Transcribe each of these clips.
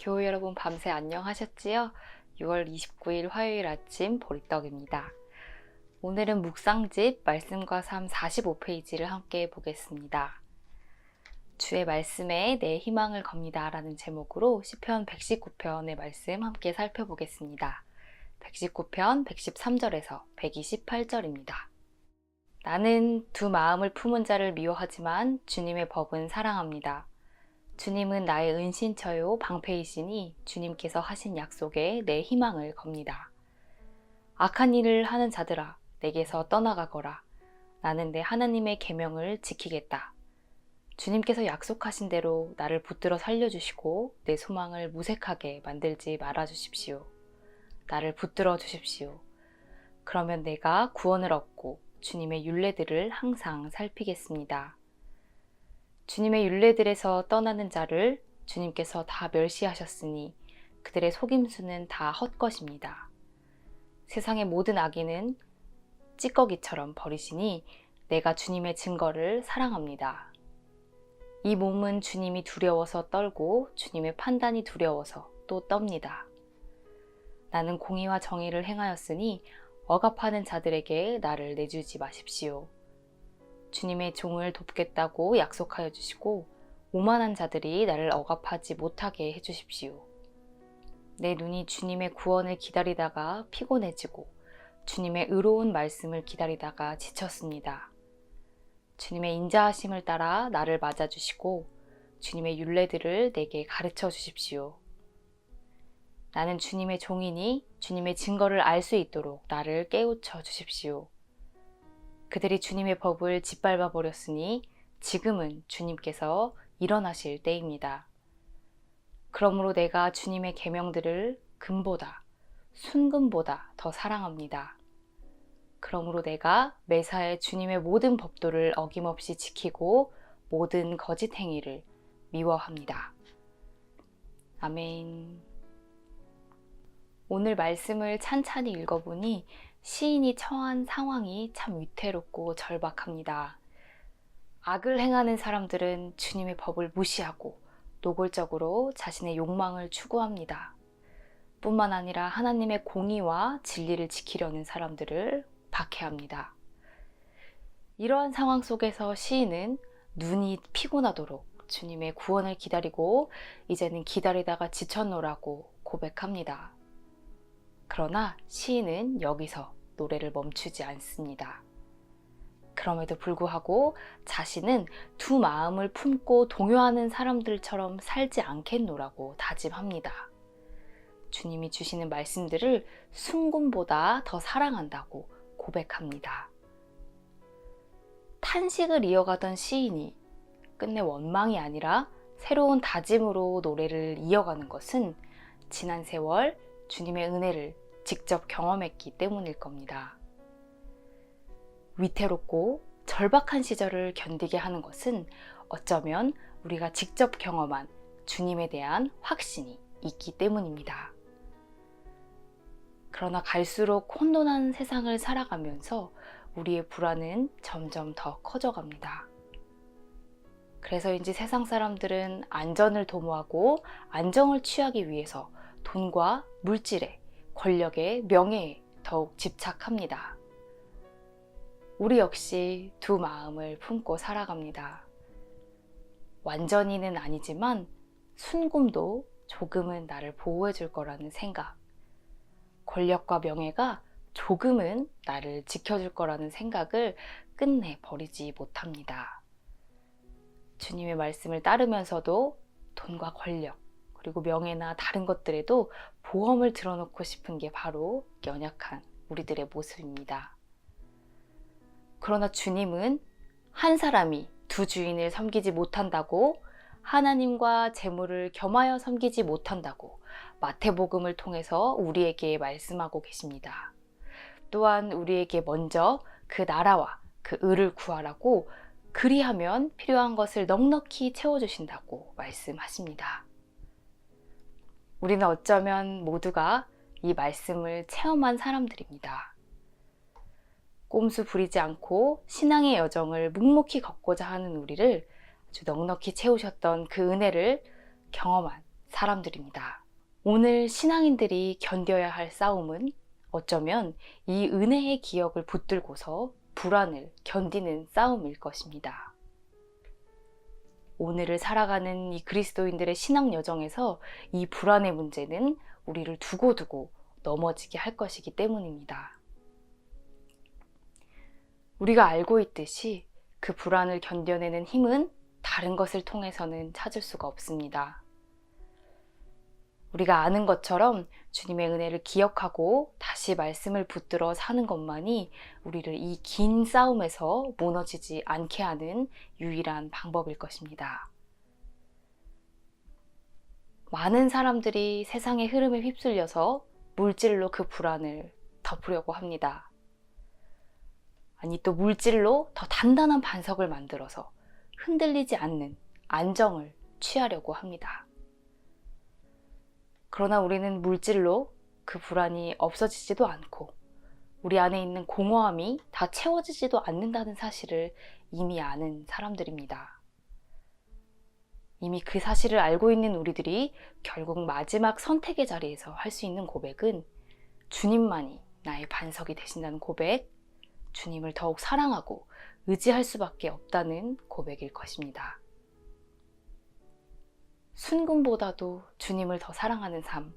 교우 여러분 밤새 안녕하셨지요? 6월 29일 화요일 아침 보리떡입니다. 오늘은 묵상집 말씀과 삶 45페이지를 함께 보겠습니다. 주의 말씀에 내 희망을 겁니다 라는 제목으로 시편 119편의 말씀 함께 살펴보겠습니다. 119편 113절에서 128절입니다. 나는 두 마음을 품은 자를 미워하지만 주님의 법은 사랑합니다. 주님은 나의 은신처요 방패이시니 주님께서 하신 약속에 내 희망을 겁니다. 악한 일을 하는 자들아 내게서 떠나가거라. 나는 내 하나님의 계명을 지키겠다. 주님께서 약속하신 대로 나를 붙들어 살려주시고 내 소망을 무색하게 만들지 말아주십시오. 나를 붙들어 주십시오. 그러면 내가 구원을 얻고 주님의 율례들을 항상 살피겠습니다. 주님의 율례들에서 떠나는 자를 주님께서 다 멸시하셨으니 그들의 속임수는 다 헛것입니다. 세상의 모든 악인은 찌꺼기처럼 버리시니 내가 주님의 증거를 사랑합니다. 이 몸은 주님이 두려워서 떨고 주님의 판단이 두려워서 또 떱니다. 나는 공의와 정의를 행하였으니 억압하는 자들에게 나를 내주지 마십시오. 주님의 종을 돕겠다고 약속하여 주시고 오만한 자들이 나를 억압하지 못하게 해주십시오. 내 눈이 주님의 구원을 기다리다가 피곤해지고 주님의 의로운 말씀을 기다리다가 지쳤습니다. 주님의 인자하심을 따라 나를 맞아주시고 주님의 율례들을 내게 가르쳐 주십시오. 나는 주님의 종이니 주님의 증거를 알 수 있도록 나를 깨우쳐 주십시오. 그들이 주님의 법을 짓밟아 버렸으니 지금은 주님께서 일어나실 때입니다. 그러므로 내가 주님의 계명들을 금보다 순금보다 더 사랑합니다. 그러므로 내가 매사에 주님의 모든 법도를 어김없이 지키고 모든 거짓 행위를 미워합니다. 아멘. 오늘 말씀을 찬찬히 읽어보니 시인이 처한 상황이 참 위태롭고 절박합니다. 악을 행하는 사람들은 주님의 법을 무시하고 노골적으로 자신의 욕망을 추구합니다. 뿐만 아니라 하나님의 공의와 진리를 지키려는 사람들을 박해합니다. 이러한 상황 속에서 시인은 눈이 피곤하도록 주님의 구원을 기다리고 이제는 기다리다가 지쳤노라고 고백합니다. 그러나 시인은 여기서 노래를 멈추지 않습니다. 그럼에도 불구하고 자신은 두 마음을 품고 동요하는 사람들처럼 살지 않겠노라고 다짐합니다. 주님이 주시는 말씀들을 순금보다 더 사랑한다고 고백합니다. 탄식을 이어가던 시인이 끝내 원망이 아니라 새로운 다짐으로 노래를 이어가는 것은 지난 세월 주님의 은혜를 직접 경험했기 때문일 겁니다. 위태롭고 절박한 시절을 견디게 하는 것은 어쩌면 우리가 직접 경험한 주님에 대한 확신이 있기 때문입니다. 그러나 갈수록 혼돈한 세상을 살아가면서 우리의 불안은 점점 더 커져갑니다. 그래서인지 세상 사람들은 안전을 도모하고 안정을 취하기 위해서 돈과 물질에 권력에 명예에 더욱 집착합니다. 우리 역시 두 마음을 품고 살아갑니다. 완전히는 아니지만 순금도 조금은 나를 보호해 줄 거라는 생각, 권력과 명예가 조금은 나를 지켜줄 거라는 생각을 끝내 버리지 못합니다. 주님의 말씀을 따르면서도 돈과 권력, 그리고 명예나 다른 것들에도 보험을 들어놓고 싶은 게 바로 연약한 우리들의 모습입니다. 그러나 주님은 한 사람이 두 주인을 섬기지 못한다고, 하나님과 재물을 겸하여 섬기지 못한다고 마태복음을 통해서 우리에게 말씀하고 계십니다. 또한 우리에게 먼저 그 나라와 그 의를 구하라고, 그리하면 필요한 것을 넉넉히 채워주신다고 말씀하십니다. 우리는 어쩌면 모두가 이 말씀을 체험한 사람들입니다. 꼼수 부리지 않고 신앙의 여정을 묵묵히 걷고자 하는 우리를 아주 넉넉히 채우셨던 그 은혜를 경험한 사람들입니다. 오늘 신앙인들이 견뎌야 할 싸움은 어쩌면 이 은혜의 기억을 붙들고서 불안을 견디는 싸움일 것입니다. 오늘을 살아가는 이 그리스도인들의 신앙 여정에서 이 불안의 문제는 우리를 두고두고 넘어지게 할 것이기 때문입니다. 우리가 알고 있듯이 그 불안을 견뎌내는 힘은 다른 것을 통해서는 찾을 수가 없습니다. 우리가 아는 것처럼 주님의 은혜를 기억하고 다시 말씀을 붙들어 사는 것만이 우리를 이 긴 싸움에서 무너지지 않게 하는 유일한 방법일 것입니다. 많은 사람들이 세상의 흐름에 휩쓸려서 물질로 그 불안을 덮으려고 합니다. 아니 또 물질로 더 단단한 반석을 만들어서 흔들리지 않는 안정을 취하려고 합니다. 그러나 우리는 물질로 그 불안이 없어지지도 않고 우리 안에 있는 공허함이 다 채워지지도 않는다는 사실을 이미 아는 사람들입니다. 이미 그 사실을 알고 있는 우리들이 결국 마지막 선택의 자리에서 할 수 있는 고백은 주님만이 나의 반석이 되신다는 고백, 주님을 더욱 사랑하고 의지할 수밖에 없다는 고백일 것입니다. 순금보다도 주님을 더 사랑하는 삶,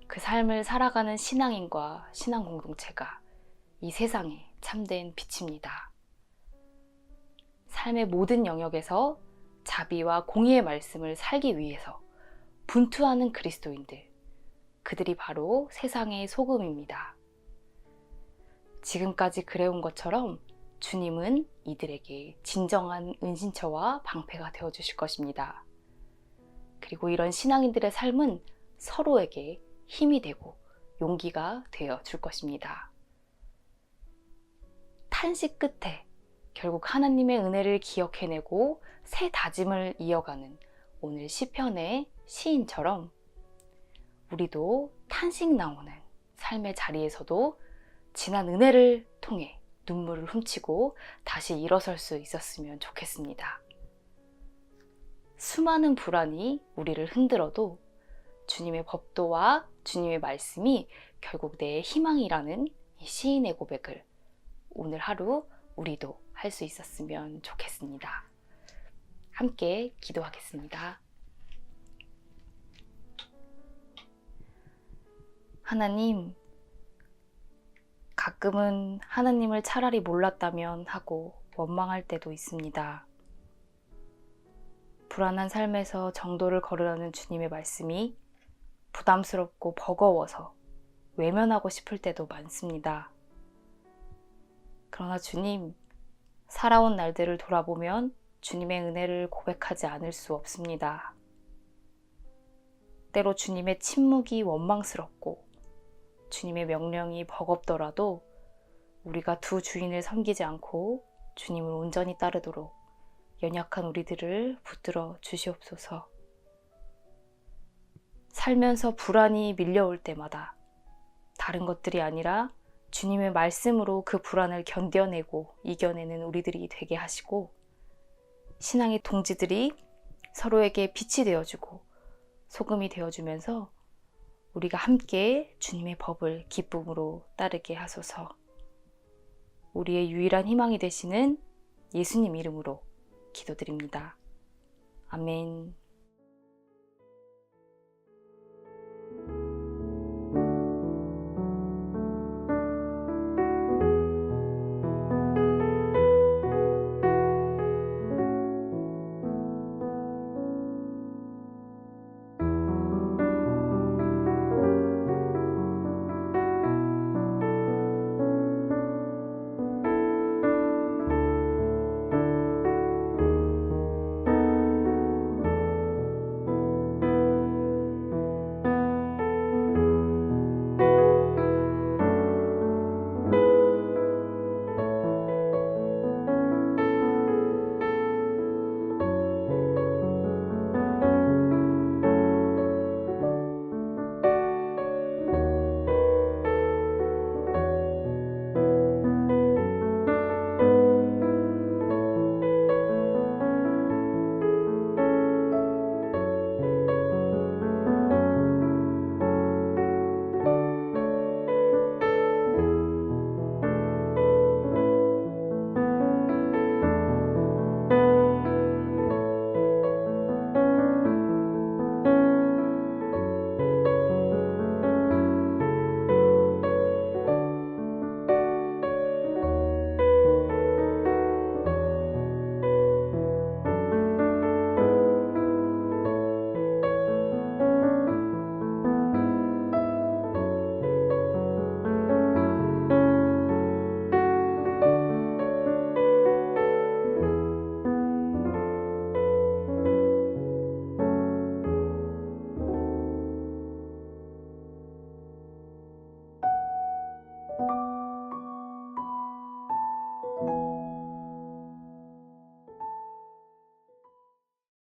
그 삶을 살아가는 신앙인과 신앙 공동체가 이 세상에 참된 빛입니다. 삶의 모든 영역에서 자비와 공의의 말씀을 살기 위해서 분투하는 그리스도인들, 그들이 바로 세상의 소금입니다. 지금까지 그래온 것처럼 주님은 이들에게 진정한 은신처와 방패가 되어주실 것입니다. 그리고 이런 신앙인들의 삶은 서로에게 힘이 되고 용기가 되어 줄 것입니다. 탄식 끝에 결국 하나님의 은혜를 기억해내고 새 다짐을 이어가는 오늘 시편의 시인처럼 우리도 탄식 나오는 삶의 자리에서도 지난 은혜를 통해 눈물을 훔치고 다시 일어설 수 있었으면 좋겠습니다. 수많은 불안이 우리를 흔들어도 주님의 법도와 주님의 말씀이 결국 내 희망이라는 이 시인의 고백을 오늘 하루 우리도 할 수 있었으면 좋겠습니다. 함께 기도하겠습니다. 하나님, 가끔은 하나님을 차라리 몰랐다면 하고 원망할 때도 있습니다. 불안한 삶에서 정도를 걸으라는 주님의 말씀이 부담스럽고 버거워서 외면하고 싶을 때도 많습니다. 그러나 주님, 살아온 날들을 돌아보면 주님의 은혜를 고백하지 않을 수 없습니다. 때로 주님의 침묵이 원망스럽고 주님의 명령이 버겁더라도 우리가 두 주인을 섬기지 않고 주님을 온전히 따르도록 연약한 우리들을 붙들어 주시옵소서. 살면서 불안이 밀려올 때마다 다른 것들이 아니라 주님의 말씀으로 그 불안을 견뎌내고 이겨내는 우리들이 되게 하시고, 신앙의 동지들이 서로에게 빛이 되어주고 소금이 되어주면서 우리가 함께 주님의 법을 기쁨으로 따르게 하소서. 우리의 유일한 희망이 되시는 예수님 이름으로 기도드립니다. 아멘.